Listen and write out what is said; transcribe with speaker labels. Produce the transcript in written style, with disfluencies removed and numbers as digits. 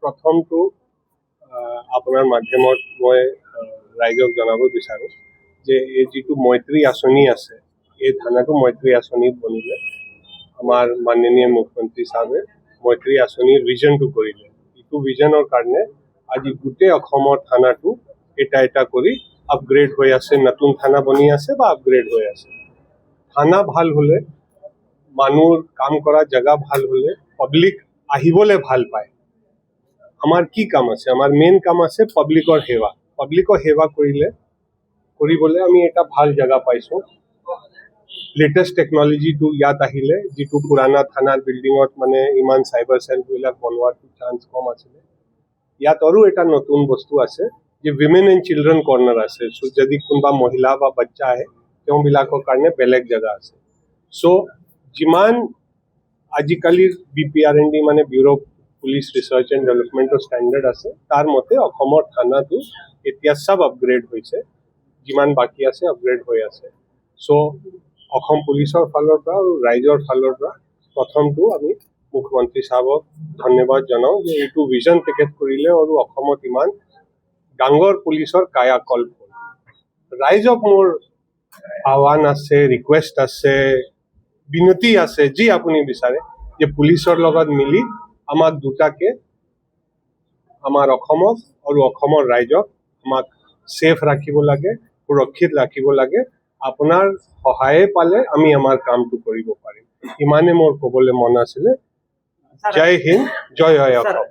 Speaker 1: প্ৰথমটো আপোনাৰ মাধ্যমত মই ৰাইজক জনাব বিচাৰোঁ যে এই যিটো মৈত্ৰী আঁচনি আছে, এই থানাটো মৈত্ৰী আঁচনিত বনিলে আমাৰ মাননীয় মুখ্যমন্ত্ৰী চাহাবে মৈত্ৰী আঁচনিৰ ভিজনটো কৰিলে। এইটো ভিজনৰ কাৰণে আজি গোটেই অসমৰ থানাটো এটা এটা কৰি আপগ্ৰেড হৈ আছে, নতুন থানা বনি আছে বা আপগ্ৰেড হৈ আছে। থানা ভাল হ'লে, মানুহৰ কাম কৰা জেগা ভাল হ'লে পাব্লিক আহিবলৈ ভাল পায়। আমাৰ কি কাম আছে? আমাৰ মেইন কাম আছে পাব্লিকৰ সেৱা। পাব্লিকৰ সেৱা কৰিবলৈ আমি এটা ভাল জেগা পাইছোঁ। লেটেষ্ট টেকনলজিটো ইয়াত আহিলে, যিটো পুৰাণা থানাৰ বিল্ডিঙত মানে ইমান চাইবাৰ চেলবিলাক বনোৱাটো চান্স কম আছিলে। ইয়াত আৰু এটা নতুন বস্তু আছে যে উইমেন এণ্ড চিলড্ৰেন কৰ্ণাৰ আছে। যদি কোনোবা মহিলা বা বাচ্চা আহে তেওঁবিলাকৰ কাৰণে বেলেগ জেগা আছে। চ' যিমান আজিকালিৰ BPRND মানে bureau of police research and ডেভেলপমেণ্টৰ ষ্টেণ্ডাৰ্ড আছে, তাৰ মতে অসমৰ থানাটো এতিয়া চব আপগ্ৰেড হৈছে, যিমান বাকী আছে আপগ্ৰেড হৈ আছে। চ' অসম পুলিচৰ ফালৰ পৰা আৰু ৰাইজৰ ফালৰ পৰা প্ৰথমটো আমি মুখ্যমন্ত্ৰী চাহাবক ধন্যবাদ জনাওঁ যে এইটো ভিজন তেখেত কৰিলে আৰু অসমত ইমান ডাঙৰ পুলিচৰ কায়াকল্প হ'ল। ৰাইজক মোৰ আহ্বান আছে, ৰিকুৱেষ্ট আছে, বিনতি আছে, যি আপুনি বিচাৰে যে পুলিচৰ লগত মিলি আমাক দুটাকে আমাৰ অসমক আৰু অসমৰ ৰাইজক আমাক ছেফ ৰাখিব লাগে, সুৰক্ষিত ৰাখিব লাগে। আপোনাৰ সহায়ে পালে আমি আমাৰ কামটো কৰিব পাৰিম। ইমানে মোৰ ক'বলৈ মন আছিলে। জয় হিন্দ, জয় অসম।